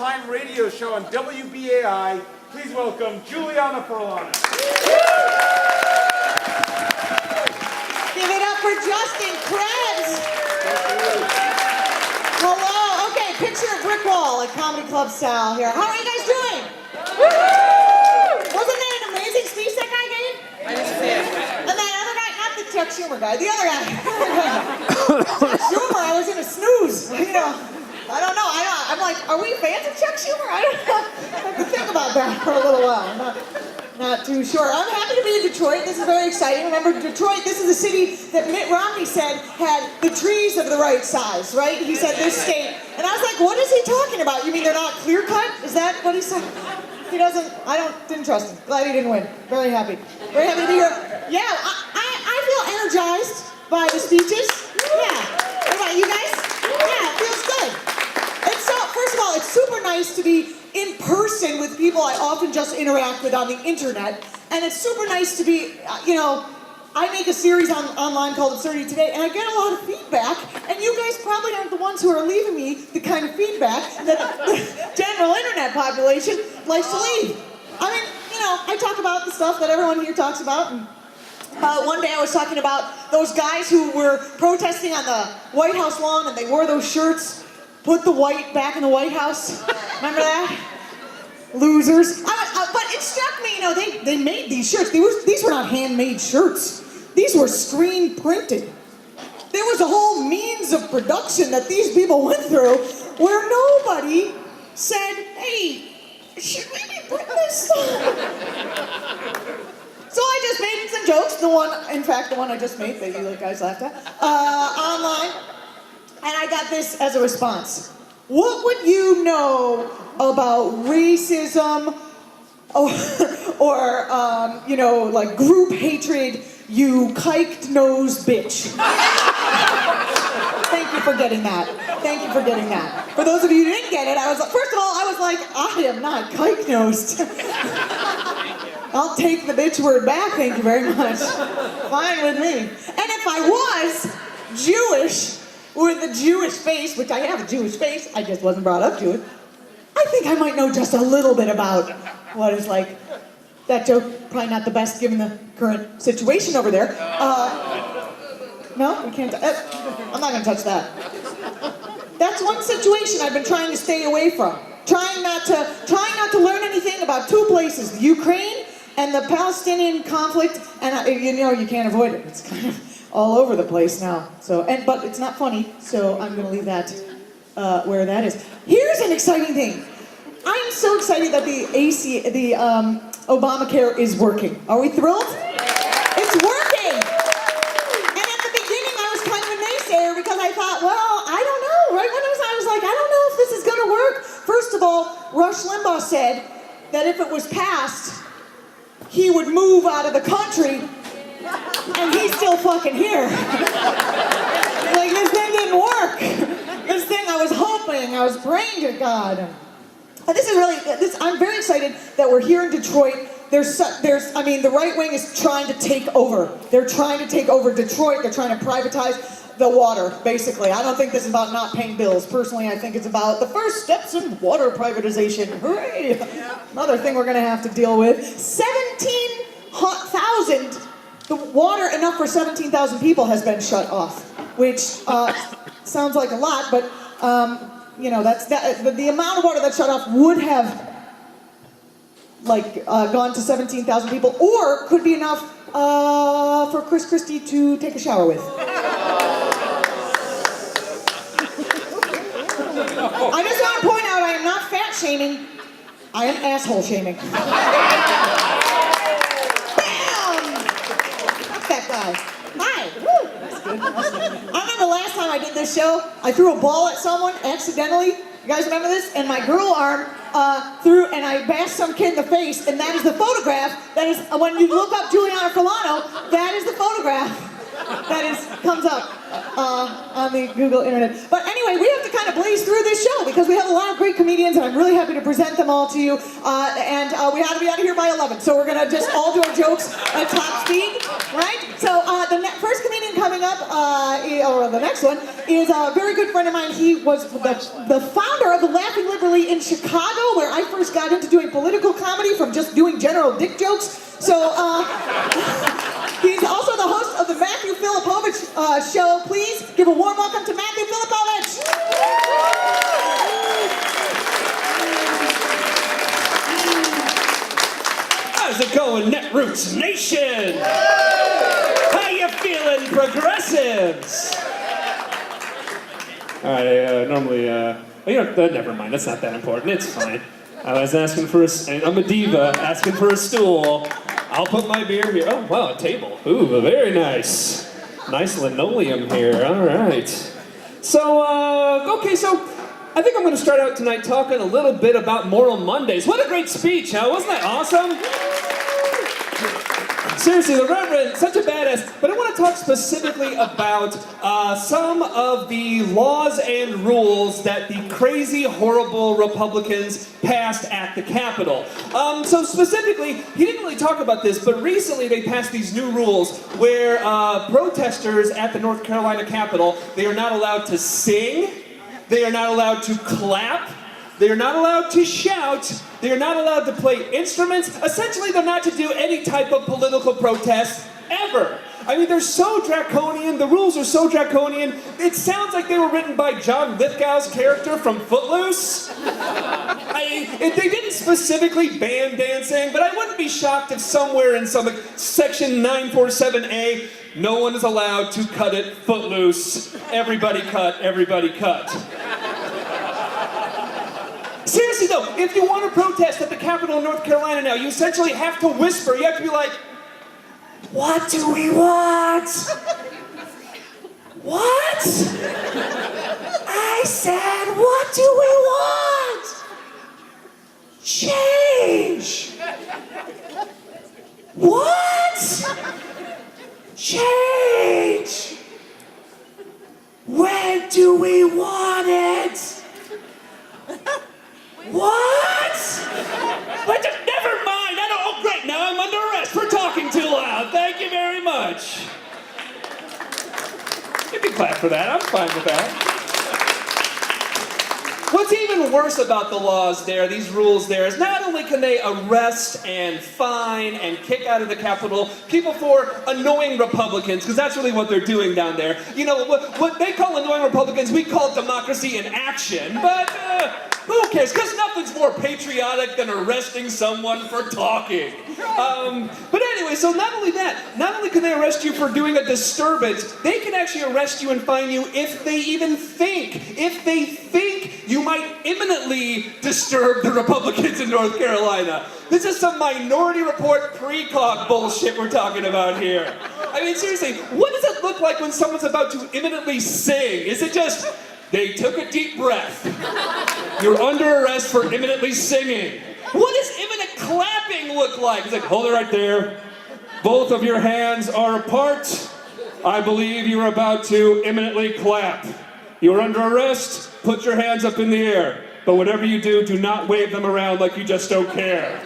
full-time radio show on WBAI. Please welcome Juliana Furlano. Give it up for Justin Krebs. Hello. Okay, picture a brick wall, like comedy club style here. How are you guys doing? Wasn't that an amazing speech that guy gave? I didn't see it. And that other guy, not the Chuck Schumer guy, the other guy. Chuck Schumer, I was in a snooze. You know, I don't know. I'm like, are we fans of Chuck Schumer? I don't know. I have to think about that for a little while. I'm not too sure. I'm happy to be in Detroit. This is very exciting. Remember, Detroit, this is the city that Mitt Romney said had the trees of the right size, right? He said this state. And I was like, what is he talking about? You mean they're not clear cut? Is that what he said? He doesn't, didn't trust him. Glad he didn't win. Very happy. Very happy to be here. Yeah, I feel energized by the speeches. Yeah. What about you guys? Yeah, it feels good. It's so, first of all, it's super nice to be in person with people I often just interact with on the internet. And it's super nice to be, you know, I make a series online called Absurdity Today, and I get a lot of feedback, and you guys probably aren't the ones who are leaving me the kind of feedback that the general internet population likes to leave. I mean, you know, I talk about the stuff that everyone here talks about, and one day I was talking about those guys who were protesting on the White House lawn, and they wore those shirts, put the white back in the White House. Remember that? Losers. But it struck me, you know, they made these shirts. These were not handmade shirts. These were screen printed. There was a whole means of production that these people went through where nobody said, hey, should we be printing this? So I just made some jokes. The one I just made that you guys laughed at, online. And I got this as a response. What would you know about racism or you know, like group hatred, you kiked-nosed bitch? Thank you for getting that. Thank you for getting that. For those of you who didn't get it, I was like, first of all, I was like, I am not kike-nosed. I'll take the bitch word back, thank you very much. Fine with me. And if I was Jewish, with a Jewish face, which I have a Jewish face, I just wasn't brought up to it, I think I might know just a little bit about what it's like. That joke, probably not the best given the current situation over there. No, we can't, I'm not gonna touch that. That's one situation I've been trying to stay away from. Trying not to learn anything about two places, the Ukraine and the Palestinian conflict, and you know, you can't avoid it. It's kind of all over the place now. So, but it's not funny, so I'm going to leave that where that is. Here's an exciting thing. I'm so excited that the Obamacare is working. Are we thrilled? It's working! And at the beginning, I was kind of a naysayer because I thought, well, I don't know. Right when I was like, I don't know if this is going to work. First of all, Rush Limbaugh said that if it was passed, he would move out of the country. And he's still fucking here. Like, this thing didn't work. This thing I was hoping, I was praying to God. And this is really, I'm very excited that we're here in Detroit. I mean, the right wing is trying to take over. They're trying to take over Detroit. They're trying to privatize the water, basically. I don't think this is about not paying bills. Personally, I think it's about the first steps in water privatization. Hooray! Another thing we're gonna have to deal with. 17,000 the water enough for 17,000 people has been shut off, which sounds like a lot, but you know, the amount of water that's shut off would have like gone to 17,000 people, or could be enough for Chris Christie to take a shower with. I just want to point out I am not fat shaming, I am asshole shaming. That guy. Hi. Woo. That's good. That's good. I remember last time I did this show, I threw a ball at someone accidentally. You guys remember this? And my girl arm threw, and I bashed some kid in the face, and that is the photograph. That is, when you look up Juliana Furlano, that is the photograph. comes up on the Google internet. But anyway, we have to kind of blaze through this show because we have a lot of great comedians, and I'm really happy to present them all to you. And we have to be out of here by 11, so we're gonna just all do our jokes at top speed, right? So the first comedian coming up, or the next one, is a very good friend of mine. He was the founder of the Laughing Liberally in Chicago, where I first got into doing political comedy from just doing general dick jokes. So he's also the host of the Matthew Filipovich show. Please give a warm welcome to Matthew Filipovich. How's it going, Netroots Nation? How you feeling, progressives? All right, never mind, that's not that important, it's fine. I was asking for I'm a diva, asking for a stool. I'll put my beer here. Oh, wow, a table. Ooh, very nice. Nice linoleum here, all right. So I think I'm going to start out tonight talking a little bit about Moral Mondays. What a great speech, huh? Wasn't that awesome? Seriously, the Reverend, such a badass. But I want to talk specifically about some of the laws and rules that the crazy, horrible Republicans passed at the Capitol. So specifically, he didn't really talk about this, but recently they passed these new rules where protesters at the North Carolina Capitol, they are not allowed to sing, they are not allowed to clap, they are not allowed to shout, they are not allowed to play instruments. Essentially, they're not to do any type of political protest ever. I mean, they're so draconian, the rules are so draconian, it sounds like they were written by John Lithgow's character from Footloose. They didn't specifically ban dancing, but I wouldn't be shocked if somewhere in some section 947A, no one is allowed to cut it Footloose. Everybody cut, everybody cut. Seriously though, if you want to protest at the Capitol of North Carolina now, you essentially have to whisper. You have to be like, what do we want? What? I said, what do we want? Change. What? Change. When do we want it? What? But never mind. Oh, great. Now I'm under arrest for talking too loud. Thank you very much. You can clap for that. I'm fine with that. What's even worse about the laws there, these rules there, is not only can they arrest and fine and kick out of the Capitol people for annoying Republicans, because that's really what they're doing down there. You know, what they call annoying Republicans, we call democracy in action, but who cares? Because nothing's more patriotic than arresting someone for talking. But anyway, so not only that, not only can they arrest you for doing a disturbance, they can actually arrest you and fine you if they even think. If they think you might imminently disturb the Republicans in North Carolina. This is some Minority Report precog bullshit we're talking about here. I mean, seriously, what does it look like when someone's about to imminently sing? Is it just, they took a deep breath. You're under arrest for imminently singing. What does imminent clapping look like? It's like, hold it right there. Both of your hands are apart. I believe you're about to imminently clap. You're under arrest. Put your hands up in the air. But whatever you do, do not wave them around like you just don't care.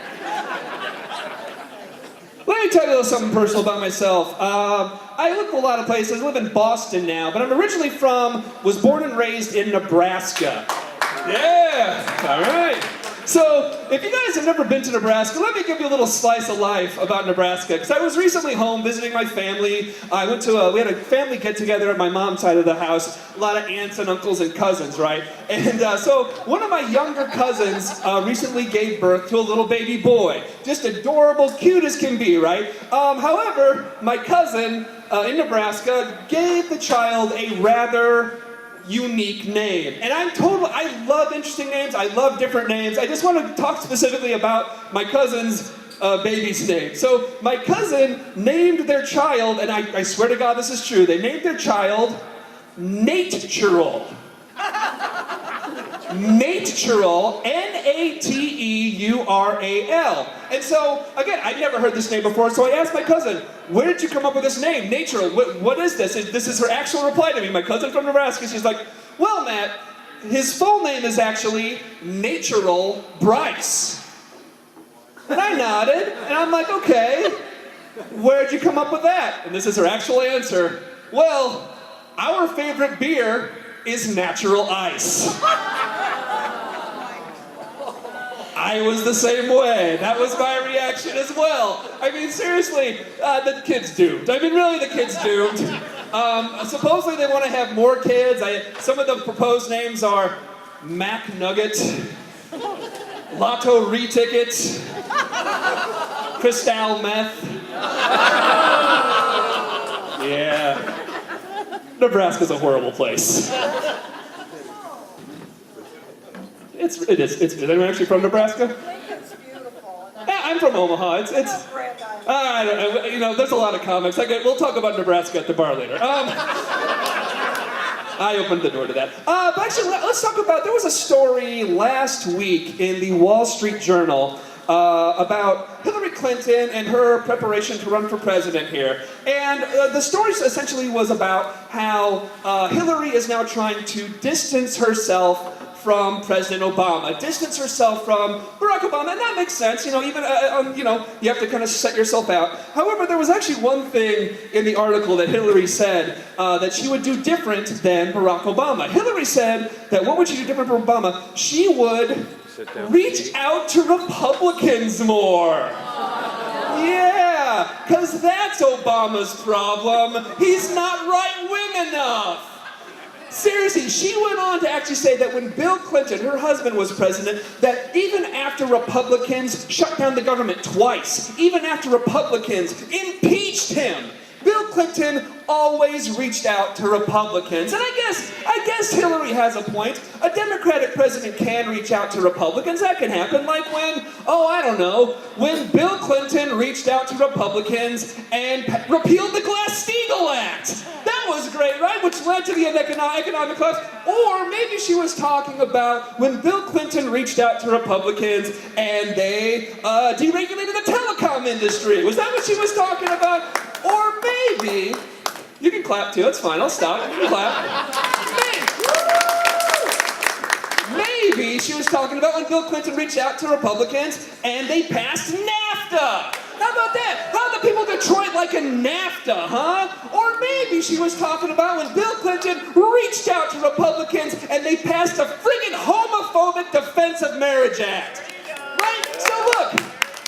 Let me tell you a little something personal about myself. I live in a lot of places. I live in Boston now, but I'm originally was born and raised in Nebraska. Yeah, all right. So, if you guys have never been to Nebraska, let me give you a little slice of life about Nebraska. Because I was recently home visiting my family. I went to we had a family get-together at my mom's side of the house. A lot of aunts and uncles and cousins, right? And so, one of my younger cousins recently gave birth to a little baby boy. Just adorable, cute as can be, right? However, my cousin in Nebraska gave the child a rather unique name. And I love interesting names, I love different names. I just want to talk specifically about my cousin's baby's name. So my cousin named their child, and I swear to God this is true, they named their child Natural. Natural, N-A-T-E-U-R-A-L. And so, again, I'd never heard this name before, so I asked my cousin, where did you come up with this name, Natural? What is this? And this is her actual reply to me, my cousin from Nebraska. She's like, well, Matt, his full name is actually Natural Bryce. And I nodded, and I'm like, okay, where'd you come up with that? And this is her actual answer. Well, our favorite beer is Natural Ice. I was the same way. That was my reaction as well. I mean, seriously, the kid's doomed. I mean, really, the kid's doomed. Supposedly they want to have more kids. Some of the proposed names are Mac Nugget, Lotto Reticket, Cristal Meth. Yeah. Nebraska's a horrible place. It is. Is anyone actually from Nebraska? Lincoln's beautiful. Yeah, I'm from Omaha. It's Grand Island. I don't know, you know, there's a lot of comics. We'll talk about Nebraska at the bar later. I opened the door to that. But actually, let's talk about, there was a story last week in the Wall Street Journal about Hillary Clinton and her preparation to run for president here. And the story essentially was about how Hillary is now trying to distance herself from President Obama, distance herself from Barack Obama, and that makes sense. You know, even you have to kind of set yourself out. However, there was actually one thing in the article that Hillary said that she would do different than Barack Obama. Hillary said that what would she do different from Obama? She would reach out to Republicans more. Yeah, because that's Obama's problem. He's not right-wing enough. Seriously, she went on to actually say that when Bill Clinton, her husband, was president, that even after Republicans shut down the government twice, even after Republicans impeached him, Bill Clinton always reached out to Republicans. And I guess Hillary has a point. A Democratic president can reach out to Republicans. That can happen. Like when Bill Clinton reached out to Republicans and repealed the Glass-Steagall Act. That was great, right? Which led to the economic collapse. Or maybe she was talking about when Bill Clinton reached out to Republicans and they deregulated the telecom industry. Was that what she was talking about? Or maybe, you can clap too, it's fine, I'll stop, you can clap. Maybe she was talking about when Bill Clinton reached out to Republicans and they passed NAFTA. How about that? How the people of Detroit like a NAFTA, huh? Or maybe she was talking about when Bill Clinton reached out to Republicans and they passed a friggin' homophobic Defense of Marriage Act. Right? So look,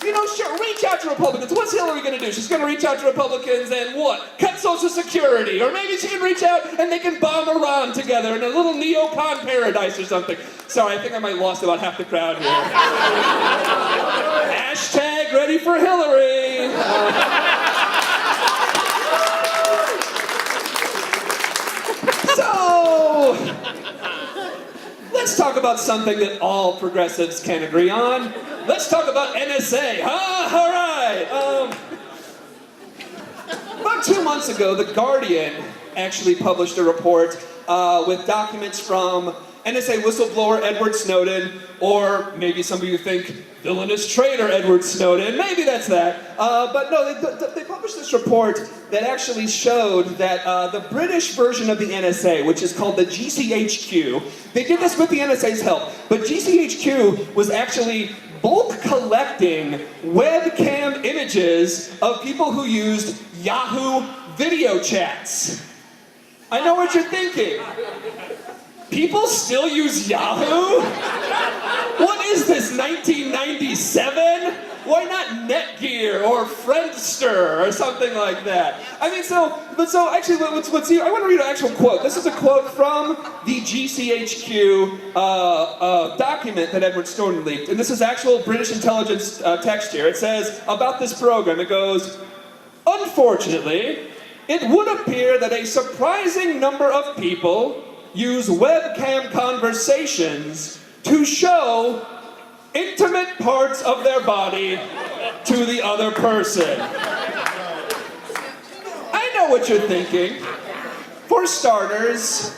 you know, sure, reach out to Republicans. What's Hillary going to do? She's going to reach out to Republicans and what? Cut Social Security. Or maybe she can reach out and they can bomb Iran together in a little neocon paradise or something. Sorry, I think I might have lost about half the crowd here. Hashtag ready for Hillary. So, let's talk about something that all progressives can agree on. Let's talk about NSA, huh? All right. About 2 months ago, The Guardian actually published a report with documents from NSA whistleblower Edward Snowden, or maybe some of you think villainous traitor Edward Snowden. Maybe that's that. But no, they published this report that actually showed that the British version of the NSA, which is called the GCHQ, they did this with the NSA's help, but GCHQ was actually bulk collecting webcam images of people who used Yahoo video chats. I know what you're thinking. People still use Yahoo? What is this, 1997? Why not Netgear or Friendster or something like that? I mean, actually, what's here? I want to read an actual quote. This is a quote from the GCHQ document that Edward Snowden leaked. And this is actual British intelligence text here. It says, about this program, it goes, unfortunately, it would appear that a surprising number of people use webcam conversations to show intimate parts of their body to the other person. I know what you're thinking. For starters,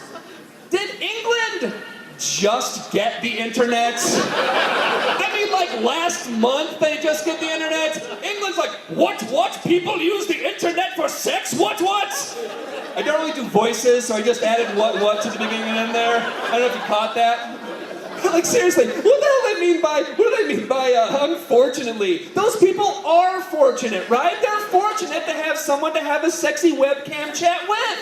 did England just get the internet? I mean, like last month they just get the internet? England's like, what? People use the internet for sex? What? I don't really do voices, so I just added what to the beginning and end there. I don't know if you caught that. Like seriously, what do they mean by unfortunately? Those people are fortunate, right? They're fortunate to have someone to have a sexy webcam chat with.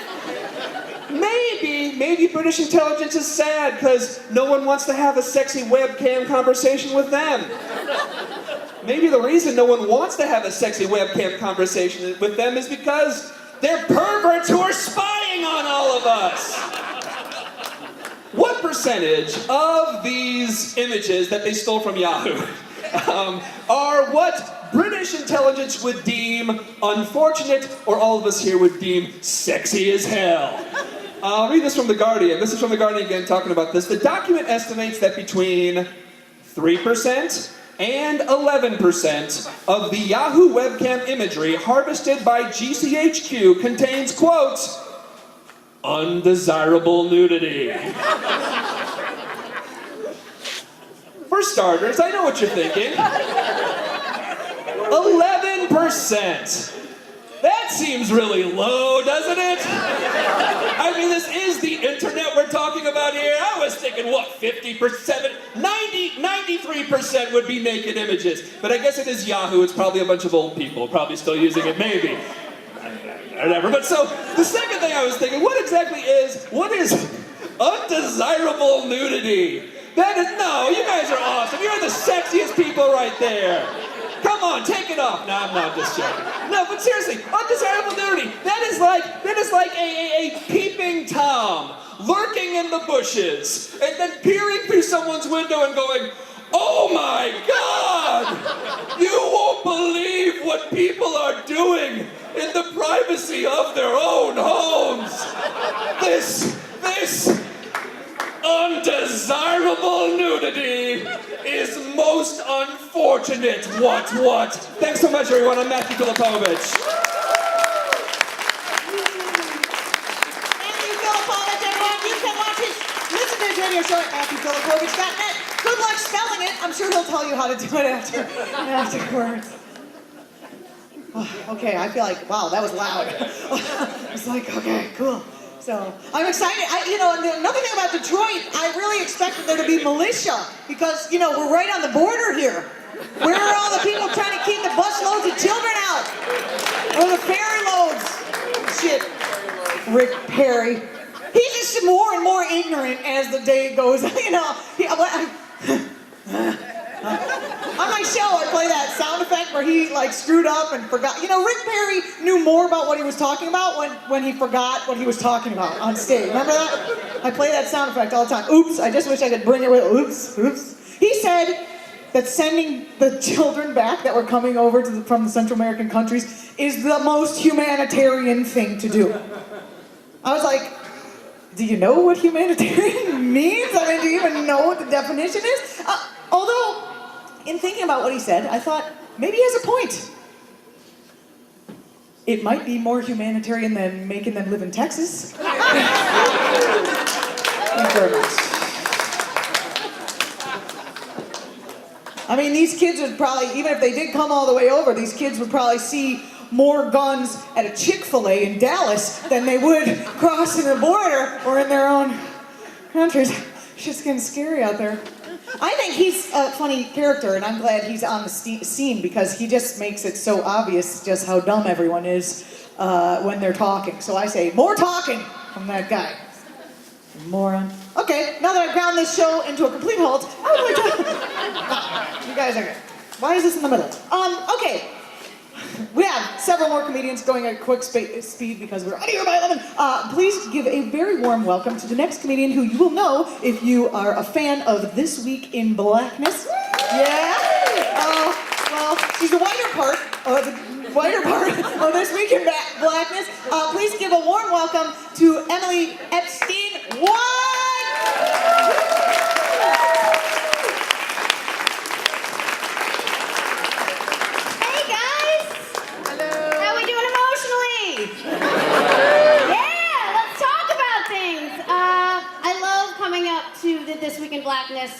Maybe British intelligence is sad because no one wants to have a sexy webcam conversation with them. Maybe the reason no one wants to have a sexy webcam conversation with them is because they're perverts who are spying on all of us. What percentage of these images that they stole from Yahoo are what British intelligence would deem unfortunate, or all of us here would deem sexy as hell? I'll read this from The Guardian. This is from The Guardian again talking about this. The document estimates that between 3% and 11% of the Yahoo webcam imagery harvested by GCHQ contains, quote, undesirable nudity. For starters, I know what you're thinking. 11%. That seems really low, doesn't it? I mean, this is the internet we're talking about here. I was thinking, what, 50%, 93% would be naked images. But I guess it is Yahoo. It's probably a bunch of old people probably still using it, maybe. Whatever. But so, the second thing I was thinking, what is undesirable nudity? No, you guys are awesome. You're the sexiest people right there. Come on, take it off. No, I'm not just joking. No, but seriously, undesirable nudity. That is like a peeping Tom lurking in the bushes and then peering through someone's window and going, oh my God! You won't believe what people are doing in the privacy of their own homes. This undesirable nudity is most unfortunate. What? Thanks so much, everyone. I'm Matthew Filipovich. Matthew Filipovich, everyone. You can watch listen to his radio show at MatthewFilipovich.net. Good luck spelling it. I'm sure he'll tell you how to do it afterwards. Okay, I feel like, wow, that was loud. It's like, okay, cool. So, I'm excited. Another thing about Detroit, I really expected there to be militia because, we're right on the border here. Where are all the people trying to keep the busloads of children out? Or the ferry loads? Shit. Rick Perry. He's just more and more ignorant as the day goes. On my show, I play that sound effect where he screwed up and forgot. Rick Perry knew more about what he was talking about when he forgot what he was talking about on stage. Remember that? I play that sound effect all the time. Oops, I just wish I could bring it with oops. He said that sending the children back that were coming over from the Central American countries is the most humanitarian thing to do. I was like, do you know what humanitarian means? I mean, do you even know what the definition is? Although, in thinking about what he said, I thought, maybe he has a point. It might be more humanitarian than making them live in Texas. Thank you very much. I mean, these kids would probably, even if they did come all the way over, these kids would probably see more guns at a Chick-fil-A in Dallas than they would crossing the border or in their own countries. It's just getting scary out there. I think he's a funny character, and I'm glad he's on the scene because he just makes it so obvious just how dumb everyone is when they're talking. So I say, more talking from that guy. Moron. Okay, now that I've ground this show into a complete halt, how do I do? You guys are good. Why is this in the middle? Okay. We have several more comedians going at quick speed because we're out of here by 11. Please give a very warm welcome to the next comedian who you will know if you are a fan of This Week in Blackness. Yeah? Well, she's the whiter part of This Week in Blackness. Please give a warm welcome to Emily Epstein-White! This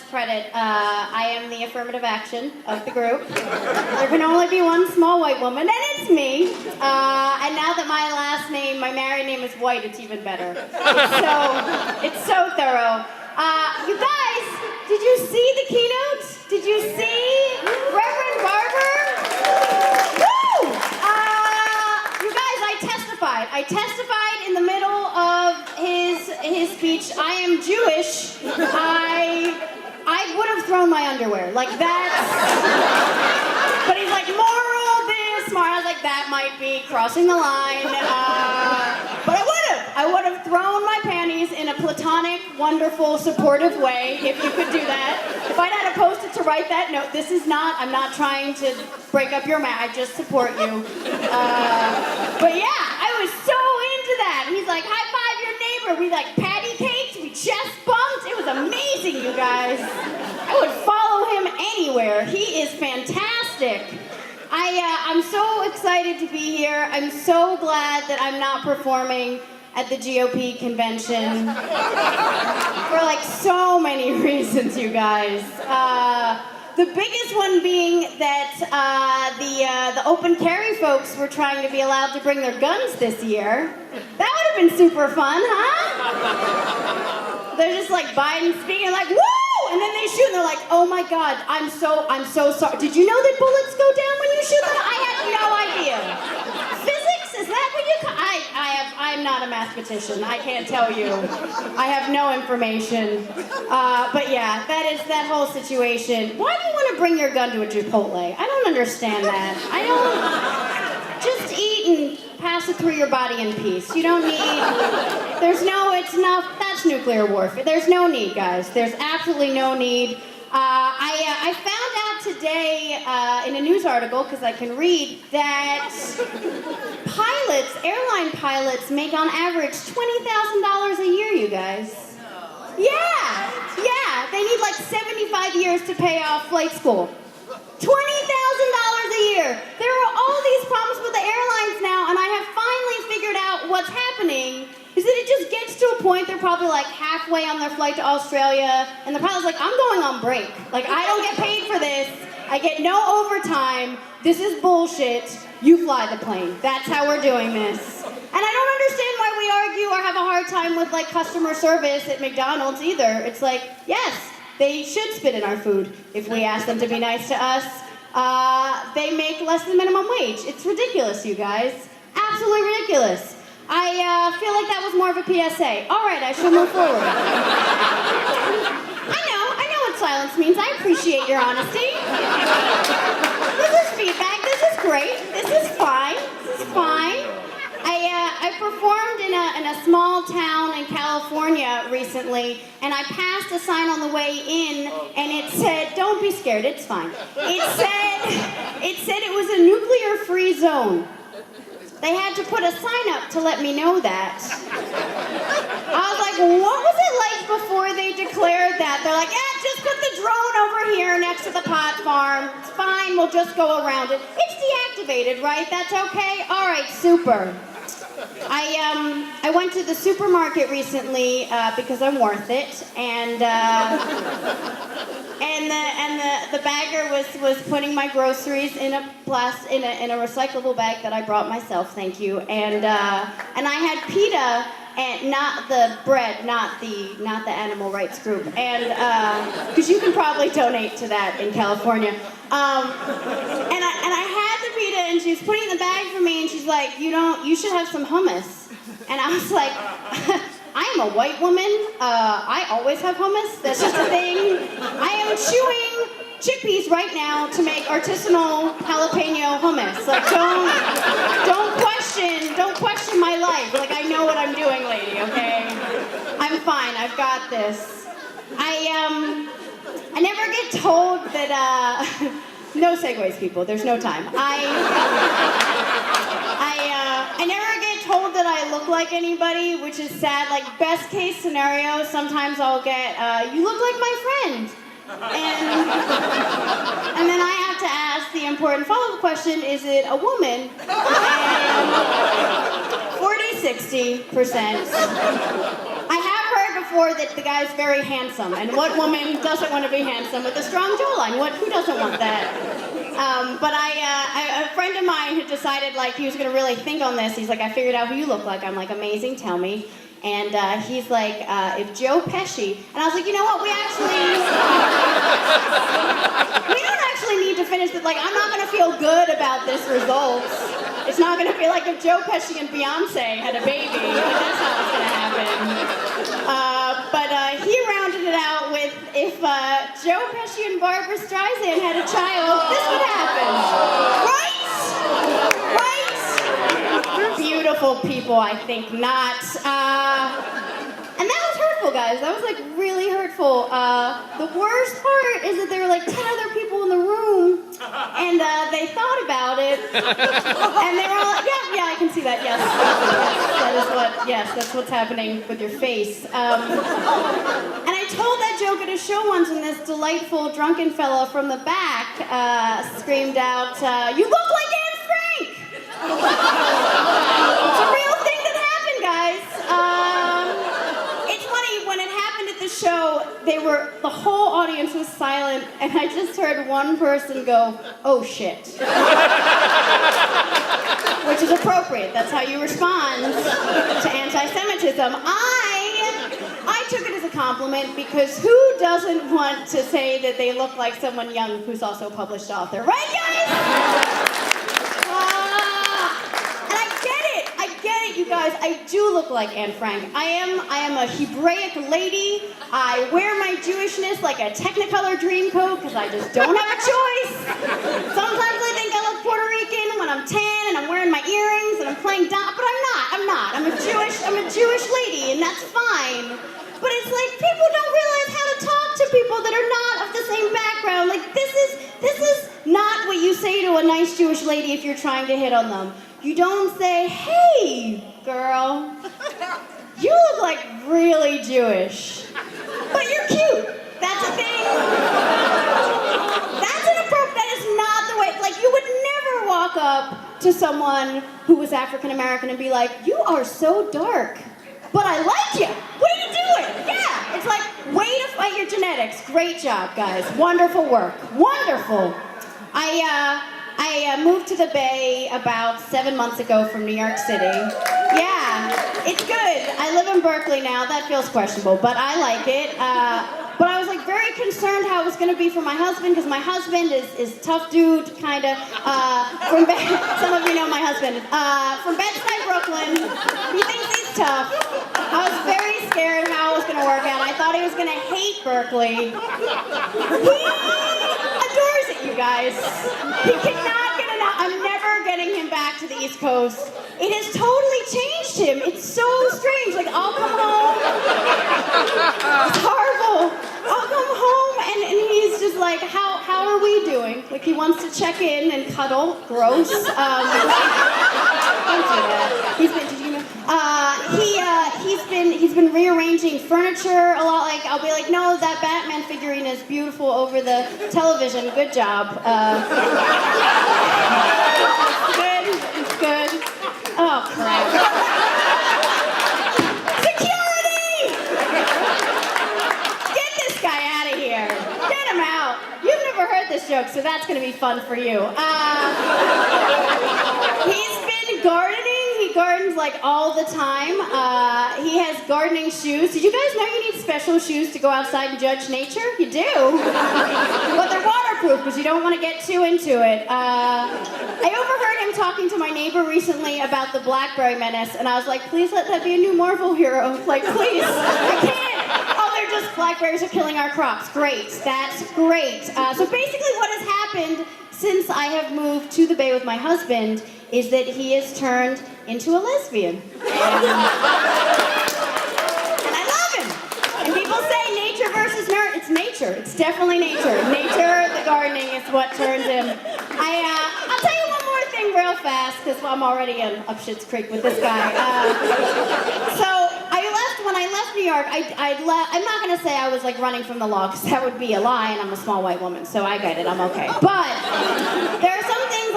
credit, I am the affirmative action of the group. There can only be one small white woman, and it's me. And now that my last name, my married name is White, it's even better. It's so thorough. You guys, did you see the keynote? Did you see Reverend Barber? Woo! You guys, I testified in the middle of his speech. I am Jewish. I would have thrown my underwear. Like that's. But he's like, moral this, moral. I was like, that might be crossing the line. But I would have thrown my panties in a platonic, wonderful, supportive way, if you could do that. If I'd had a Post-it to write that note, I'm not trying to break up your I just support you. But yeah, I was so into that. He's like, high five your neighbor. We like patty cakes, we chest bumped. It was amazing, you guys. I would follow him anywhere. He is fantastic. I'm so excited to be here. I'm so glad that I'm not performing at the GOP convention for like so many reasons, you guys. The biggest one being that the open carry folks were trying to be allowed to bring their guns this year. That would have been super fun, huh? They're just like Biden speaking like, woo! And then they shoot and they're like, oh my God, I'm so sorry. Did you know that bullets go down when you shoot them? I had no idea. Physics, is that what you I'm not a mathematician. I can't tell you. I have no information. But yeah, that whole situation. Why do you want to bring your gun to a Chipotle? I don't understand that. Just eat and pass it through your body in peace. You don't need, that's nuclear warfare. There's no need, guys. There's absolutely no need. I found out today in a news article, because I can read, that airline pilots make on average $20,000 a year, you guys. Yeah, they need like 75 years to pay off flight school. $20,000 a year. There are all these problems with the airlines now, and I have finally figured out what's happening. Is that it just gets to a point they're probably like halfway on their flight to Australia, and the pilot's like, I'm going on break. Like, I don't get paid for this. I get no overtime. This is bullshit. You fly the plane. That's how we're doing this. And I don't understand why we argue or have a hard time with like customer service at McDonald's either. It's like, yes, they should spit in our food if we ask them to be nice to us. They make less than minimum wage. It's ridiculous, you guys. Absolutely ridiculous. I feel like that was more of a PSA. All right, I shall move forward. I know what silence means. I appreciate your honesty. This is feedback. This is great. This is fine. I performed in a small town in California recently, and I passed a sign on the way in, and it said, "Don't be scared. It's fine." It said it was a nuclear-free zone. They had to put a sign up to let me know that. I was like, what was it like before they declared that? They're like, just put the drone over here next to the pot farm. It's fine, we'll just go around it. It's deactivated, right? That's okay? All right, super. I went to the supermarket recently because I'm worth it, and the bagger was putting my groceries in a recyclable bag that I brought myself, thank you, and I had pita, and not the bread, not the animal rights group, and because you can probably donate to that in California, and I had the pita, and she was putting it in the bag for me, and she's like, you should have some hummus, and I was like, I am a white woman. I always have hummus. That's just a thing. I am chewing chickpeas right now to make artisanal jalapeno hummus. Like, don't question my life. Like, I know what I'm doing, lady. Okay, I'm fine. I've got this. I never get told that. No segues, people. There's no time. I never get told that I look like anybody, which is sad. Like, best case scenario, sometimes I'll get, you look like my friend. And then I have to ask the important follow-up question, is it a woman? And 40-60%. I have heard therefore that the guy's very handsome. And what woman doesn't want to be handsome with a strong jawline? Who doesn't want that? But a friend of mine had decided like he was going to really think on this. He's like, I figured out who you look like. I'm like, amazing, tell me. And he's like, if Joe Pesci, and I was like, you know what, we don't actually need to finish it. Like, I'm not gonna feel good about this result. It's not gonna be like if Joe Pesci and Beyonce had a baby. That's how it's gonna happen. But he rounded it out with, if Joe Pesci and Barbara Streisand had a child, this would happen. Right? Right? Beautiful people, I think not. And that was hurtful, guys. That was like really hurtful. The worst part is that there were like 10 other people in the room, and they thought about it, and they were all like, yeah, I can see that. Yes, that's what's happening with your face. And I told that joke at a show once, and this delightful drunken fellow from the back screamed out, "You look like Anne Frank!" It's a real thing that happened, guys. It's funny, when it happened at the show, the whole audience was silent, and I just heard one person go, "Oh shit." Which is appropriate. That's how you respond to anti-Semitism. I took it as a compliment, because who doesn't want to say that they look like someone young who's also a published author? Right, guys? You guys, I do look like Anne Frank. I am a Hebraic lady. I wear my Jewishness like a Technicolor dream coat because I just don't have a choice. Sometimes I think I look Puerto Rican when I'm tan and I'm wearing my earrings and I'm playing but I'm not. I'm a Jewish lady, and that's fine. But it's like people don't realize how to talk to people that are not of the same background. Like this is not what you say to a nice Jewish lady if you're trying to hit on them. You don't say, "Hey, girl, you look like really Jewish, but you're cute." That's a thing. That's inappropriate. That is not the way. Like, you would never walk up to someone who was African American and be like, "You are so dark, but I like you. What are you doing?" Yeah, it's like, way to fight your genetics. Great job, guys. Wonderful work. Wonderful. I moved to the Bay about 7 months ago from New York City. Yeah, it's good. I live in Berkeley now. That feels questionable, but I like it. But I was like very concerned how it was going to be for my husband, because my husband is tough dude, kind of. Some of you know my husband. From Bed-Stuy, Brooklyn. He thinks he's tough. I was very scared how it was going to work out. I thought he was going to hate Berkeley. He adores it, you guys. He cannot get enough. I'm never getting him back to the East Coast. It has totally changed him. It's so strange. Like, I'll come home. It's horrible. I'll come home and he's just like, how are we doing? Like, he wants to check in and cuddle. Gross. Don't do that. He's been rearranging furniture a lot. Like, I'll be like, "No, that Batman figurine is beautiful over the television. Good job." It's good. Oh, crap. Security! Get this guy out of here. Get him out. You've never heard this joke, so that's going to be fun for you. He's been gardening. He gardens like all the time. He has gardening shoes. Did you guys know you need special shoes to go outside and judge nature? You do. But they're waterproof because you don't want to get too into it. I overheard him talking to my neighbor recently about the Blackberry Menace, and I was like, "Please let that be a new Marvel hero. Like, please. I can't. Oh, they're just blackberries are killing our crops. Great. That's great." So basically what has happened since I have moved to the Bay with my husband is that he has turned into a lesbian. And I love him. And people say nature versus nerd. It's nature. It's definitely nature. Nature, the gardening is what turned him. I'll tell you one more thing real fast, because I'm already up Schitt's Creek with this guy. So I left when I left New York, I'm not going to say I was like running from the law because that would be a lie, and I'm a small white woman, so I get it, I'm okay. But there are some things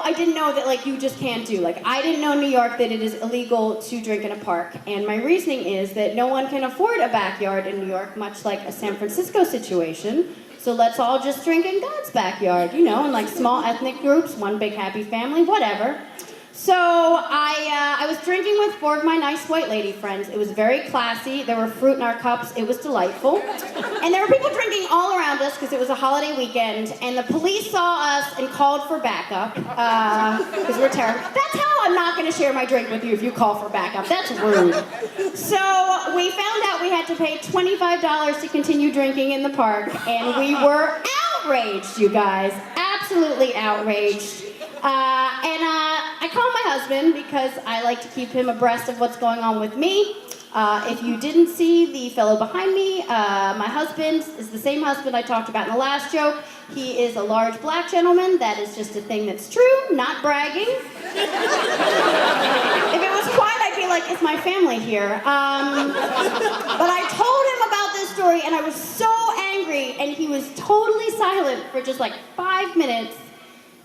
I didn't know that like you just can't do. Like I didn't know in New York that it is illegal to drink in a park, and my reasoning is that no one can afford a backyard in New York, much like a San Francisco situation. So let's all just drink in God's backyard, you know, in like small ethnic groups, one big happy family, whatever. So I was drinking with 4 of my nice white lady friends. It was very classy. There were fruit in our cups. It was delightful. And there were people drinking all around us because it was a holiday weekend. And the police saw us and called for backup because we're terrible. That's how I'm not going to share my drink with you if you call for backup. That's rude. So we found out we had to pay $25 to continue drinking in the park. And we were outraged, you guys. Absolutely outraged. I called my husband because I like to keep him abreast of what's going on with me. If you didn't see the fellow behind me, my husband is the same husband I talked about in the last joke. He is a large black gentleman. That is just a thing that's true, not bragging. If it was quiet, I'd be like, it's my family here. But I told him about this story, and I was so angry, and he was totally silent for just like 5 minutes.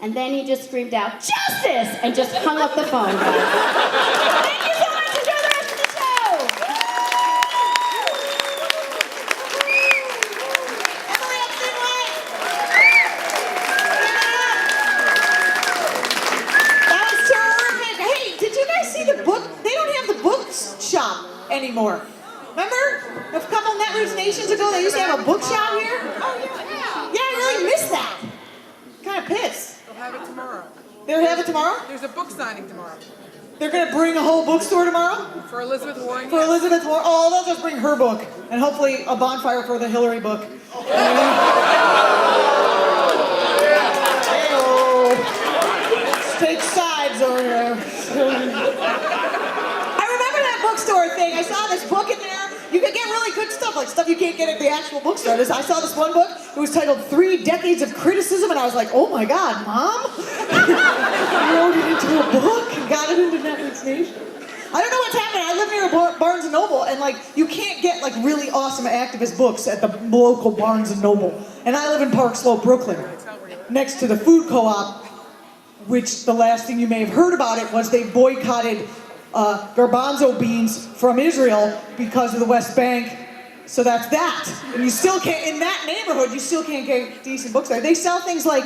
And then he just screamed out, "Justice!" and just hung up the phone. Thank you so much. Enjoy the rest of the show. Emily Epstein-White. That was terrific. Hey, did you guys see the book? They don't have the bookshop anymore. Remember? A couple Netroots Nations ago, they used to have a bookshop here. Oh, yeah. Yeah, I really missed that. Kind of pissed. They'll have it tomorrow. They'll have it tomorrow? There's a book signing tomorrow. They're going to bring a whole bookstore tomorrow? For Elizabeth Warren. For Elizabeth Warren? Oh, they'll just bring her book. And hopefully a bonfire for the Hillary book. Take sides over here. I remember that bookstore thing. I saw this book in there. You could get really good stuff, like stuff you can't get at the actual bookstore. I saw this one book. It was titled 3 Decades of Criticism, and I was like, oh my God, Mom? You wrote it into a book and got it into Netroots Nation. I don't know what's happening. I live near a Barnes & Noble, and like you can't get like really awesome activist books at the local Barnes & Noble. And I live in Park Slope, Brooklyn, next to the food co-op, which the last thing you may have heard about it was they boycotted garbanzo beans from Israel because of the West Bank. So that's that. And you still can't, in that neighborhood, you still can't get decent books there. They sell things like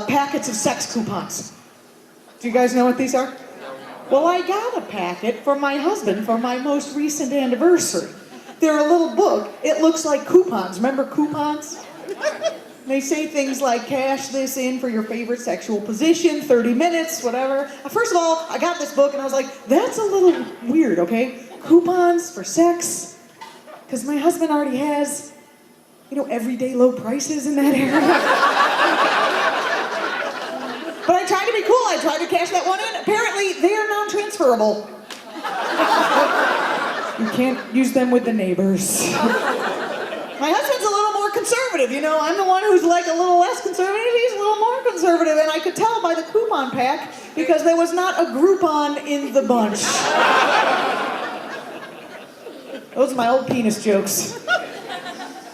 packets of sex coupons. Do you guys know what these are? Well, I got a packet for my husband for my most recent anniversary. They're a little book. It looks like coupons. Remember coupons? They say things like, cash this in for your favorite sexual position, 30 minutes, whatever. First of all, I got this book and I was like, that's a little weird, okay? Coupons for sex? Because my husband already has, you know, everyday low prices in that area. But I tried to be cool. I tried to cash that one in. Apparently, they are non-transferable. You can't use them with the neighbors. My husband's a little more conservative, you know. I'm the one who's like a little less conservative. He's a little more conservative, and I could tell by the coupon pack because there was not a Groupon in the bunch. Those are my old penis jokes.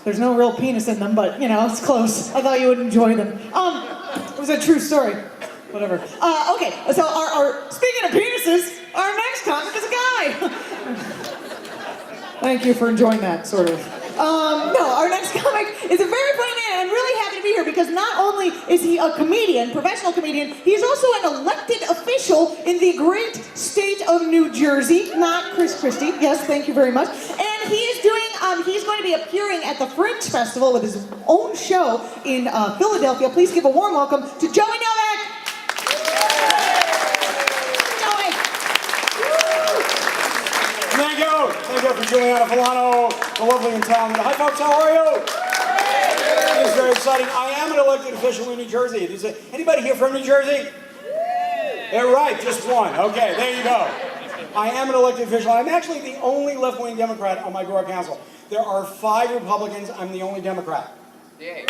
There's no real penis in them, but you know, it's close. I thought you would enjoy them. It was a true story. Whatever. Okay, so our speaking of penises, our next comic is a guy. Thank you for enjoying that, sort of. No, our next comic is a very funny man. I'm really happy to be here because not only is he a comedian, professional comedian, he's also an elected official in the great state of New Jersey. Not Chris Christie. Yes, thank you very much. And he is doing, he's going to be appearing at the Fringe Festival with his own show in Philadelphia. Please give a warm welcome to Joey Novak. Thank you. Thank you for Juliana Filano, the lovely and talented. Hi, folks. How are you? It's very exciting. I am an elected official in New Jersey. Anybody here from New Jersey? Yeah, right. Just one. Okay, there you go. I am an elected official. I'm actually the only left-wing Democrat on my borough council. There are 5 Republicans. I'm the only Democrat. Yay.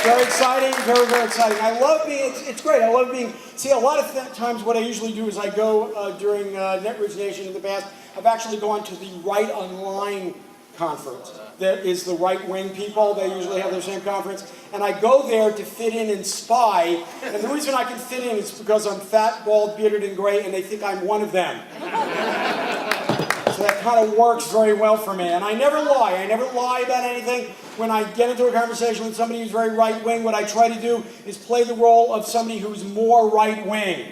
Very exciting, very, very exciting. I love being, it's great. I love being, see, a lot of times what I usually do is I go during Netroots Nation in the past, I've actually gone to the Right Online conference. That is the right-wing people. They usually have their same conference. And I go there to fit in and spy. And the reason I can fit in is because I'm fat, bald, bearded, and gray, and they think I'm one of them. So that kind of works very well for me. And I never lie. I never lie about anything. When I get into a conversation with somebody who's very right-wing, what I try to do is play the role of somebody who's more right-wing.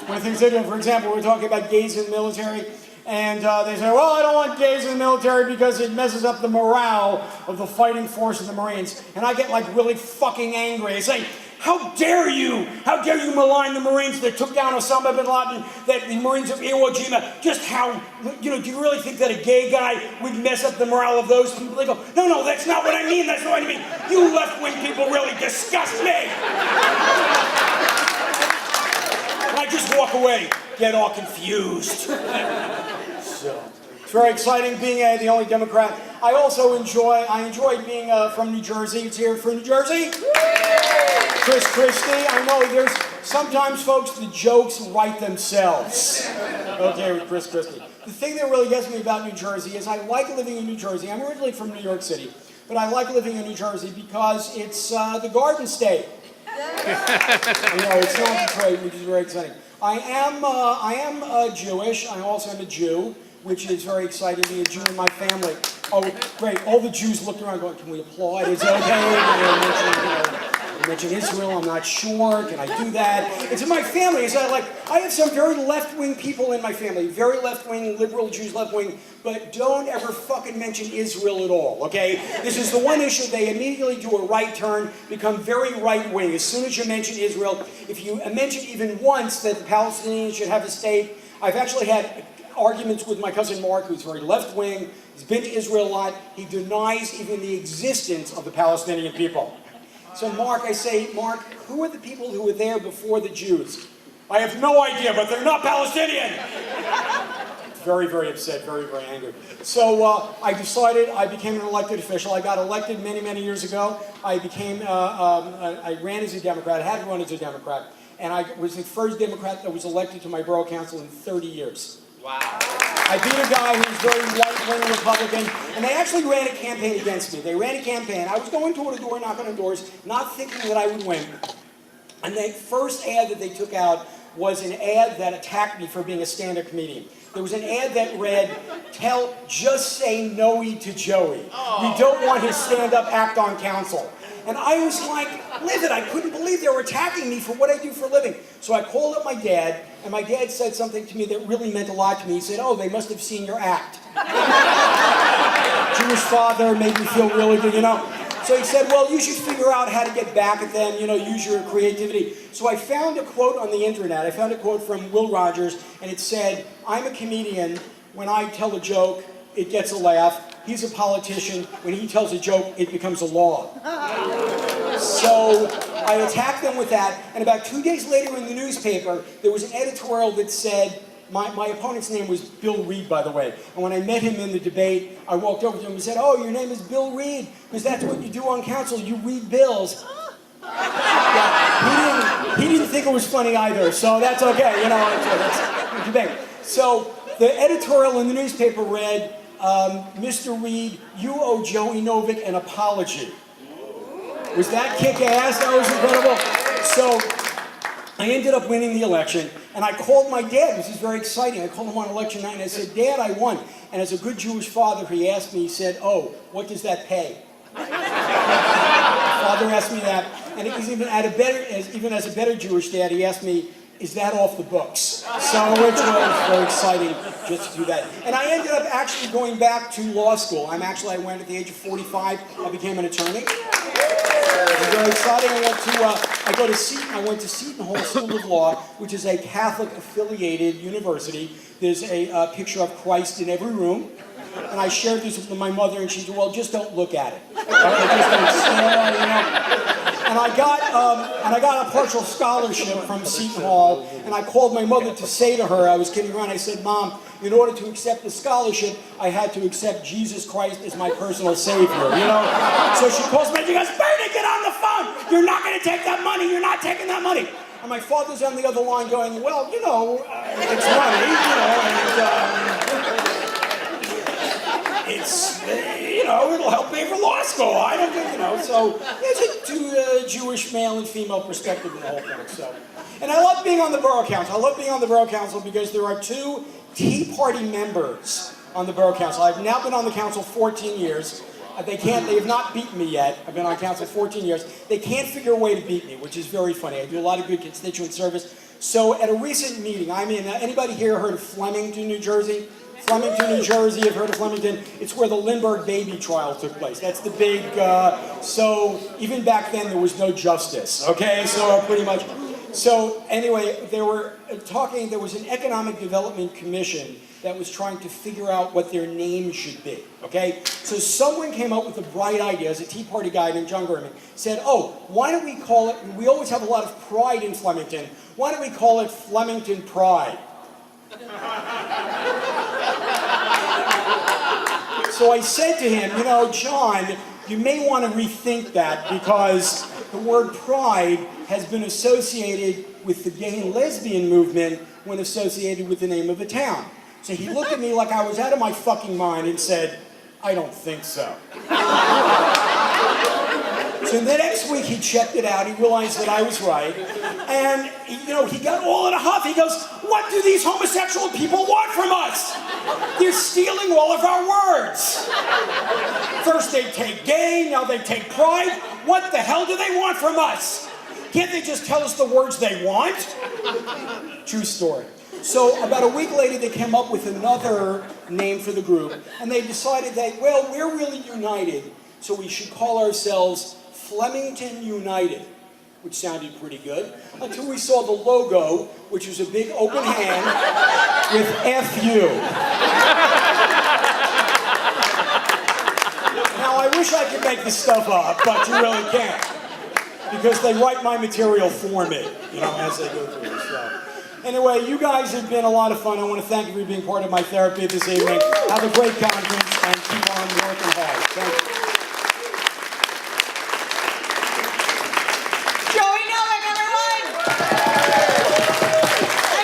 One of the things they do, for example, we're talking about gays in the military. And they say, well, I don't want gays in the military because it messes up the morale of the fighting force of the Marines. And I get like really fucking angry. I say, how dare you malign the Marines that took down Osama bin Laden, that the Marines of Iwo Jima, just how, do you really think that a gay guy would mess up the morale of those people? They go, no, that's not what I mean, that's not what I mean. You left-wing people really disgust me. And I just walk away, get all confused. So, it's very exciting being the only Democrat. I also enjoy being from New Jersey. It's here for New Jersey. Chris Christie. I know there's sometimes, folks, the jokes write themselves. Okay, with Chris Christie. The thing that really gets me about New Jersey is I like living in New Jersey. I'm originally from New York City, but I like living in New Jersey because it's the Garden State. It's not Detroit, which is very exciting. I am Jewish. I also am a Jew, which is very exciting to be a Jew in my family. Oh, great. All the Jews looked around going, can we applaud? Is it okay? Mention Israel, I'm not sure. Can I do that? It's in my family. I have some very left-wing people in my family. Very left-wing, liberal Jews, left-wing. But don't ever fucking mention Israel at all, okay? This is the one issue. They immediately do a right turn, become very right-wing. As soon as you mention Israel, if you mention even once that the Palestinians should have a state, I've actually had arguments with my cousin Mark, who's very left-wing. He's been to Israel a lot. He denies even the existence of the Palestinian people. So Mark, I say, Mark, who are the people who were there before the Jews? I have no idea, but they're not Palestinian. Very, very upset, very, very angry. So I decided, I became an elected official. I got elected many, many years ago. I ran as a Democrat. I had to run as a Democrat. And I was the first Democrat that was elected to my borough council in 30 years. Wow. I beat a guy who's very right-wing Republican, and they actually ran a campaign against me. They ran a campaign. I was going door to door, knocking on doors, not thinking that I would win. And the first ad that they took out was an ad that attacked me for being a stand-up comedian. There was an ad that read, just say no-y to Joey. We don't want his stand-up act on council. And I was like, livid. I couldn't believe they were attacking me for what I do for a living. So I called up my dad, and my dad said something to me that really meant a lot to me. He said, oh, they must have seen your act. Jewish father made me feel really good, So he said, well, you should figure out how to get back at them, use your creativity. So I found a quote on the internet. I found a quote from Will Rogers, and it said, I'm a comedian. When I tell a joke, it gets a laugh. He's a politician. When he tells a joke, it becomes a law. So I attacked them with that, and about 2 days later in the newspaper, there was an editorial that said, my opponent's name was Bill Reed, by the way, and when I met him in the debate, I walked over to him and said, oh, your name is Bill Reed, because that's what you do on council, you read bills. Yeah, he didn't think it was funny either, so that's okay, that's a debate. So the editorial in the newspaper read, Mr. Reed, you owe Joey Novick an apology. Was that kick-ass? That was incredible. So I ended up winning the election, and I called my dad. This is very exciting. I called him on election night, and I said, Dad, I won. And as a good Jewish father, he asked me, he said, oh, what does that pay? Father asked me that, and even as a better Jewish dad, he asked me, is that off the books? So which was very exciting just to do that. And I ended up actually going back to law school. I went at the age of 45. I became an attorney. It was very exciting. I went to Seton Hall School of Law, which is a Catholic-affiliated university. There's a picture of Christ in every room. And I shared this with my mother, and she said, well, just don't look at it. Just don't stare at it, And I got a partial scholarship from Seton Hall, and I called my mother to say to her, I was kidding around, I said, Mom, in order to accept the scholarship, I had to accept Jesus Christ as my personal savior, you know? So she calls me and she goes, Bernie, get on the phone! You're not gonna take that money, you're not taking that money! And my father's on the other line going, well, you know, it's money, you know, and it's, you know, it'll help pay for law school. I don't think, you know, so there's a Jewish male and female perspective in the whole thing, so. And I love being on the Borough Council. I love being on the Borough Council because there are 2 Tea Party members on the Borough Council. I've now been on the council 14 years. They have not beaten me yet. I've been on council 14 years. They can't figure a way to beat me, which is very funny. I do a lot of good constituent service. So at a recent meeting, anybody here heard of Flemington, New Jersey? Flemington, New Jersey, you've heard of Flemington. It's where the Lindbergh baby trial took place. That's the big, so even back then there was no justice, okay? So pretty much. So anyway, they were talking, there was an economic development commission that was trying to figure out what their name should be, okay? So someone came up with a bright idea, as a Tea Party guy named John Gurman, said, oh, why don't we call it, we always have a lot of pride in Flemington, why don't we call it Flemington Pride? So I said to him, you know, John, you may want to rethink that because the word pride has been associated with the gay and lesbian movement when associated with the name of a town. So he looked at me like I was out of my fucking mind and said, I don't think so. So the next week he checked it out, he realized that I was right, and you know, he got all in a huff. He goes, what do these homosexual people want from us? They're stealing all of our words. First they take gay, now they take pride. What the hell do they want from us? Can't they just tell us the words they want? True story. So about a week later, they came up with another name for the group, and they decided that, well, we're really united, so we should call ourselves Flemington United, which sounded pretty good, until we saw the logo, which was a big open hand with FU. Now, I wish I could make this stuff up, but you really can't, because they write my material for me, you know, as they go through this stuff. Anyway, you guys have been a lot of fun. I want to thank you for being part of my therapy this evening. Have a great conference and keep on working hard. Thank you. Joey Novak, everyone!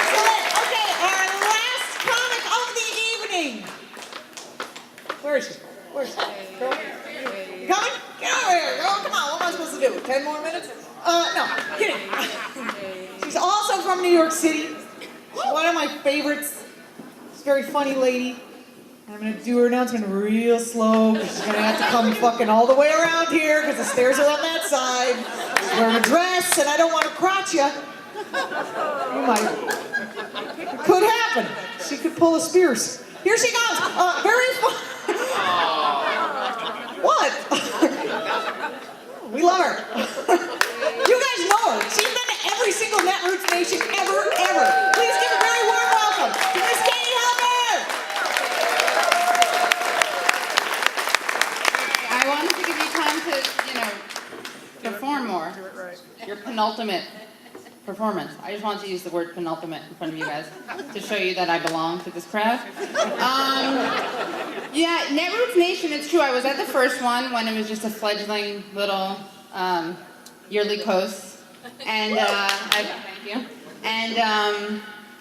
Excellent. Okay, our last comic of the evening. Where is she? Where is she? Girl? You coming? Get over here, girl. Come on, what am I supposed to do? 10 more minutes? No, kidding. She's also from New York City. She's one of my favorites. She's a very funny lady. I'm going to do her announcement real slow because she's going to have to come fucking all the way around here because the stairs are on that side. She's wearing a dress and I don't want to crotch you. You might. It could happen. She could pull a Spears. Here she comes. Very fun. What? We love her. You guys know her. She's been to every single Netroots Nation ever. Please give a very warm welcome to Miss Katie Helmer. I wanted to give you time to, perform more. Your penultimate performance. I just wanted to use the word penultimate in front of you guys to show you that I belong to this crowd. Yeah, Netroots Nation, it's true. I was at the first one when it was just a fledgling little yearly coast. And thank you. And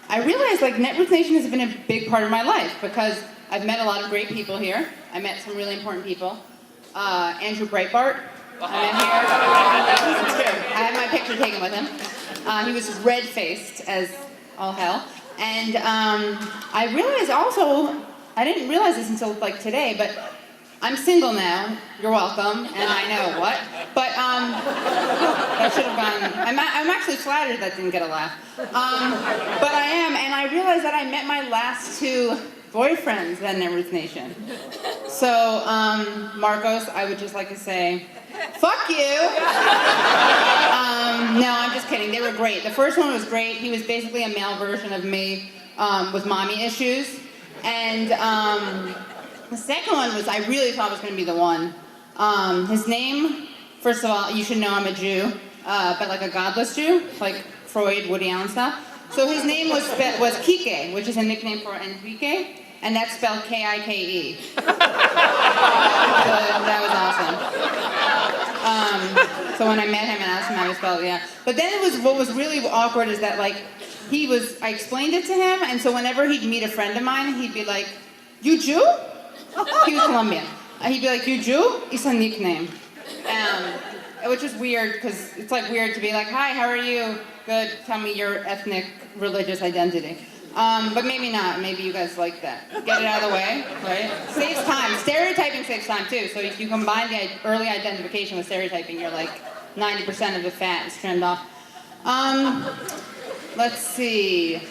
I realized Netroots Nation has been a big part of my life because I've met a lot of great people here. I met some really important people. Andrew Breitbart, I met here. I had my picture taken with him. He was red-faced as all hell. And I realized also, I didn't realize this until today, but I'm single now. You're welcome, and I know what. But I should have gone. I'm actually flattered that didn't get a laugh. But I am, and I realized that I met my last 2 boyfriends at Netroots Nation. So Marcos, I would just like to say, fuck you. No, I'm just kidding. They were great. The first one was great. He was basically a male version of me with mommy issues, and. The second one was, I really thought was going to be the one. His name, first of all, you should know I'm a Jew. but like a godless Jew, like Freud, Woody Allen style. So his name was Kike, which is a nickname for Enrique, and that's spelled K-I-K-E. So that was awesome. So when I met him and asked him how to spell it, yeah. But then what was really awkward is that like, I explained it to him, and so whenever he'd meet a friend of mine, he'd be like, "You Jew?" He was Colombian. He'd be like, "You Jew?" It's a nickname. Which is weird, because it's like weird to be like, "Hi, how are you? Good, tell me your ethnic, religious identity." But maybe not, maybe you guys like that. Get it out of the way, right? Saves time. Stereotyping saves time too, so if you combine the early identification with stereotyping, you're like 90% of the fat is trimmed off. Let's see.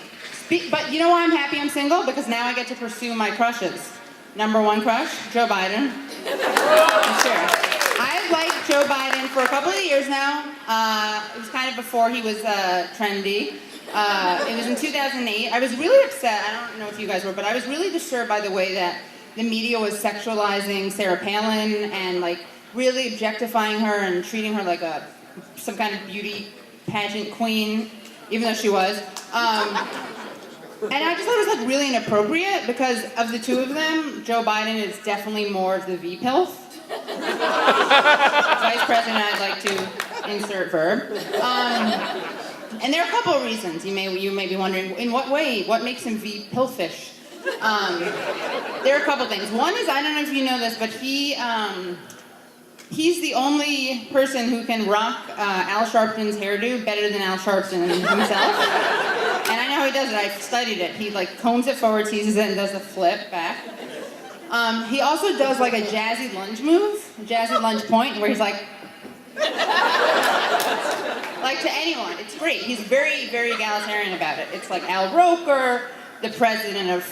But you know why I'm happy I'm single? Because now I get to pursue my crushes. Number one crush, Joe Biden. Sure. I've liked Joe Biden for a couple of years now. It was kind of before he was trendy. It was in 2008. I was really upset. I don't know if you guys were, but I was really disturbed by the way that the media was sexualizing Sarah Palin and like really objectifying her and treating her like some kind of beauty pageant queen, even though she was. And I just thought it was like really inappropriate because of the two of them, Joe Biden is definitely more of the VPILF. Vice President, I'd like to insert verb. And there are a couple of reasons. You may be wondering, in what way? What makes him VPILFish? There are a couple things. One is, I don't know if you know this, but he's the only person who can rock Al Sharpton's hairdo better than Al Sharpton himself. And I know how he does it. I've studied it. He like combs it forward, teases it, and does a flip back. He also does like a jazzy lunge move, a jazzy lunge point, where he's like to anyone. It's great. He's very, very egalitarian about it. It's like Al Roker, the president of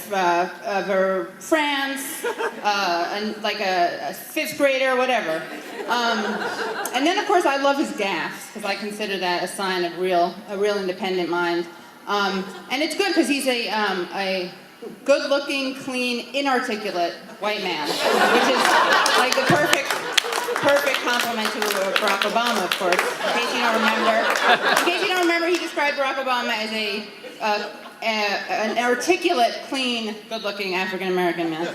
France, and like a fifth grader, whatever. And then, of course, I love his gaffes, because I consider that a sign of a real independent mind. And it's good, because he's a good-looking, clean, inarticulate white man, which is like the perfect compliment to Barack Obama, of course. In case you don't remember, he described Barack Obama as an articulate, clean, good-looking African-American man.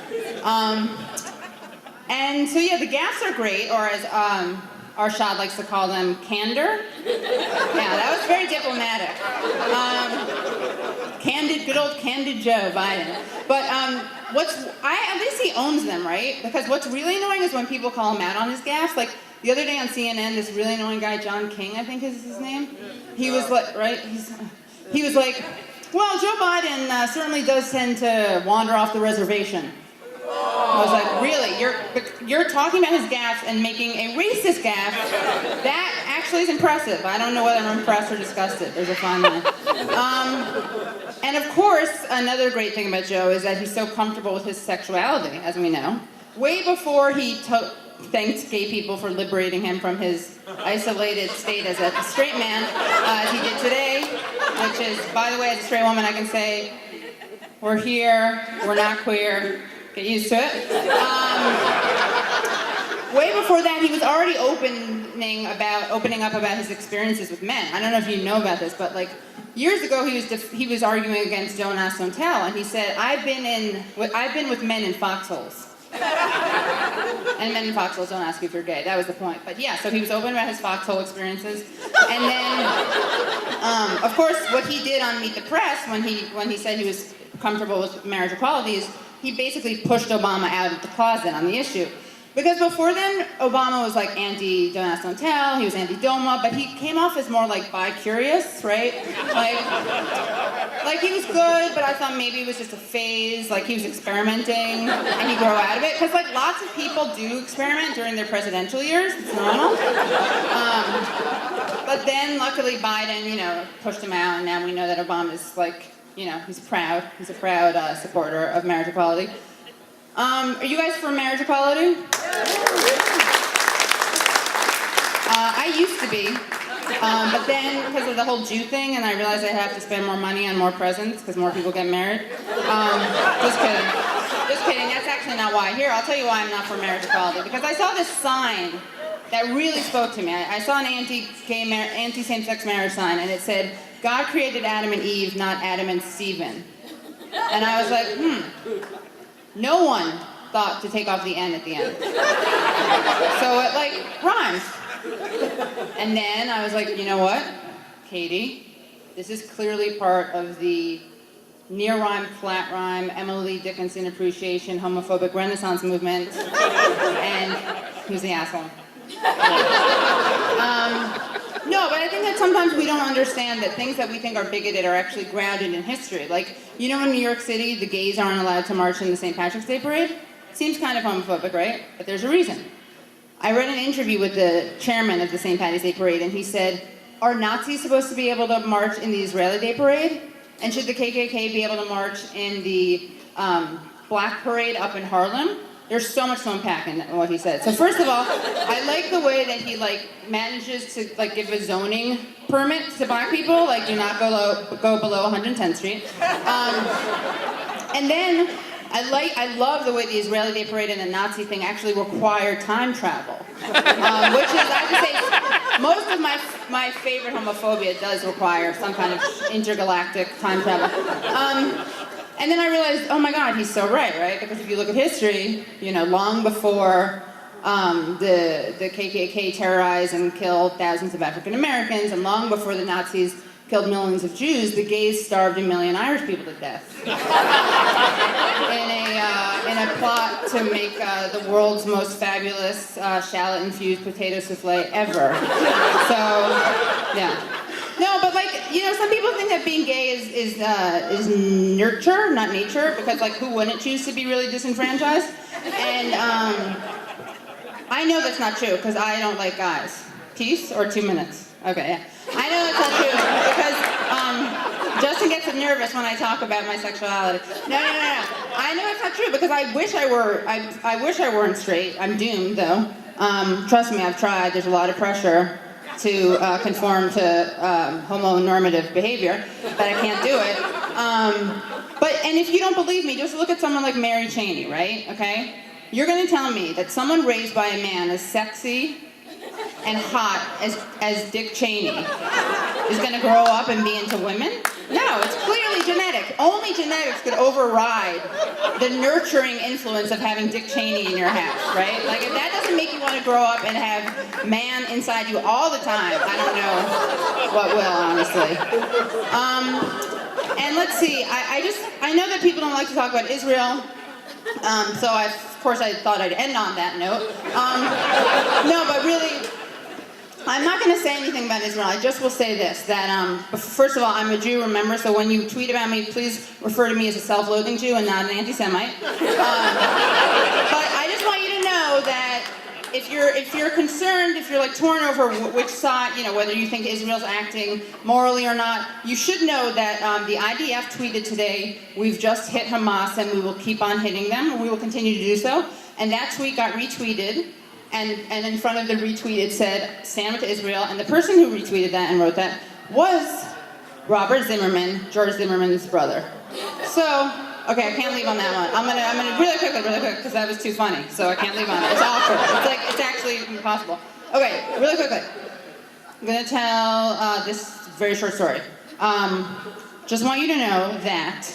And so yeah, the gaffes are great, or as Arshad likes to call them, candor. Yeah, that was very diplomatic. Good old candid Joe Biden. But at least he owns them, right? Because what's really annoying is when people call him out on his gaffes. Like the other day on CNN, this really annoying guy, John King, I think is his name. He was like, right? He was like, well, Joe Biden certainly does tend to wander off the reservation. I was like, really? You're talking about his gaffes and making a racist gaffe? That actually is impressive. I don't know whether I'm impressed or disgusted. There's a fine line. And of course, another great thing about Joe is that he's so comfortable with his sexuality, as we know. Way before he thanked gay people for liberating him from his isolated state as a straight man, as he did today, which is, by the way, as a straight woman, I can say, we're here, we're not queer. Get used to it. Way before that, he was already opening up about his experiences with men. I don't know if you know about this, but like years ago, he was arguing against Don't Ask, Don't Tell, and he said, "I've been with men in foxholes." And men in foxholes don't ask if you're gay. That was the point. But yeah, so he was open about his foxhole experiences, and then, of course, what he did on Meet the Press when he said he was comfortable with marriage equality is he basically pushed Obama out of the closet on the issue. Because before then, Obama was like anti Don't Ask, Don't Tell, he was anti-DOMA, but he came off as more like bi-curious, right? Like he was good, but I thought maybe it was just a phase, like he was experimenting, and he'd grow out of it. Because like lots of people do experiment during their presidential years, it's normal. But then luckily Biden, pushed him out, and now we know that Obama's like, he's a proud supporter of marriage equality. Are you guys for marriage equality? I used to be, but then because of the whole Jew thing, and I realized I have to spend more money on more presents because more people get married. Just kidding. That's actually not why. Here, I'll tell you why I'm not for marriage equality. Because I saw this sign that really spoke to me. I saw an anti-same-sex marriage sign, and it said, "God created Adam and Eve, not Adam and Steven." And I was like, no one thought to take off the N at the end. So it like rhymes. And then I was like, you know what, Katie, this is clearly part of the near rhyme, flat rhyme, Emily Dickinson appreciation, homophobic renaissance movement. And who's the asshole? No, but I think that sometimes we don't understand that things that we think are bigoted are actually grounded in history. Like, you know, in New York City, the gays aren't allowed to march in the St. Patrick's Day parade? Seems kind of homophobic, right? But there's a reason. I read an interview with the chairman of the St. Patty's Day parade, and he said, are Nazis supposed to be able to march in the Israeli Day parade? And should the KKK be able to march in the Black parade up in Harlem? There's so much to unpack in what he said. So first of all, I like the way that he like manages to like give a zoning permit to black people, like do not go below 110th Street. And then I love the way the Israeli Day Parade and the Nazi thing actually require time travel, which is I have to say most of my favorite homophobia does require some kind of intergalactic time travel. And then I realized, oh my God, he's so right? Because if you look at history, you know, long before the KKK terrorized and killed thousands of African Americans, and long before the Nazis killed millions of Jews, the gays starved a million Irish people to death in a plot to make the world's most fabulous shallot-infused potato souffle ever. So, yeah. No, but like, you know, some people think that being gay is nurture, not nature, because like who wouldn't choose to be really disenfranchised? And I know that's not true, because I don't like guys. Peace or 2 minutes? Okay, yeah. I know that's not true, because Justin gets nervous when I talk about my sexuality. No. I know it's not true, because I wish I weren't straight. I'm doomed, though. Trust me, I've tried. There's a lot of pressure to conform to homonormative behavior, but I can't do it. And if you don't believe me, just look at someone like Mary Cheney, right? Okay? You're gonna tell me that someone raised by a man as sexy and hot as Dick Cheney is gonna grow up and be into women? No, it's clearly genetic. Only genetics could override the nurturing influence of having Dick Cheney in your house, right? Like, if that doesn't make you want to grow up and have man inside you all the time, I don't know what will, honestly. And let's see, I know that people don't like to talk about Israel, so of course I thought I'd end on that note. No, but really, I'm not going to say anything about Israel. I just will say this, that first of all, I'm a Jew, remember, so when you tweet about me, please refer to me as a self-loathing Jew and not an anti-Semite. But I just want you to know that if you're concerned, if you're like torn over which side, you know, whether you think Israel's acting morally or not, you should know that the IDF tweeted today, we've just hit Hamas and we will keep on hitting them, and we will continue to do so. And that tweet got retweeted. And in front of the retweet it said, stand with Israel, and the person who retweeted that and wrote that was Robert Zimmerman, George Zimmerman's brother. So, okay, I can't leave on that one. I'm gonna really quick, because that was too funny, so I can't leave on it. It's awkward. It's actually impossible. Okay, really quickly. I'm gonna tell this very short story. Just want you to know that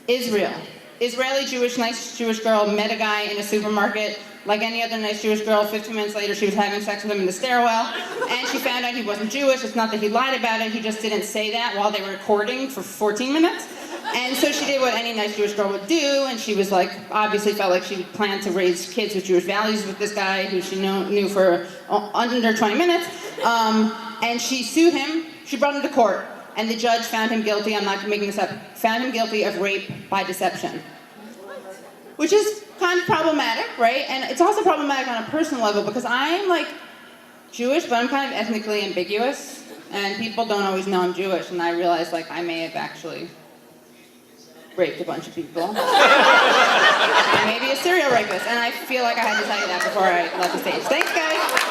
Israeli Jewish, nice Jewish girl met a guy in a supermarket. Like any other nice Jewish girl, 15 minutes later she was having sex with him in the stairwell, and she found out he wasn't Jewish. It's not that he lied about it, he just didn't say that while they were recording for 14 minutes. And so she did what any nice Jewish girl would do, and she was like, obviously felt like she planned to raise kids with Jewish values with this guy who she knew for under 20 minutes. And she sued him, she brought him to court, and the judge found him guilty, I'm not making this up, found him guilty of rape by deception. Which is kind of problematic, right? And it's also problematic on a personal level because I'm like Jewish, but I'm kind of ethnically ambiguous, and people don't always know I'm Jewish, and I realize like I may have actually raped a bunch of people. I may be a serial rapist, and I feel like I had to tell you that before I left the stage. Thanks, guys.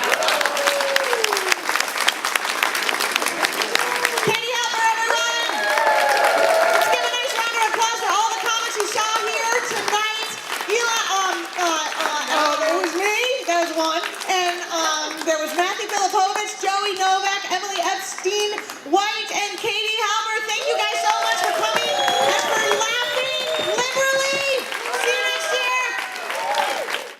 was Matthew Filipovich, Joey Novak, Emily Epstein, White,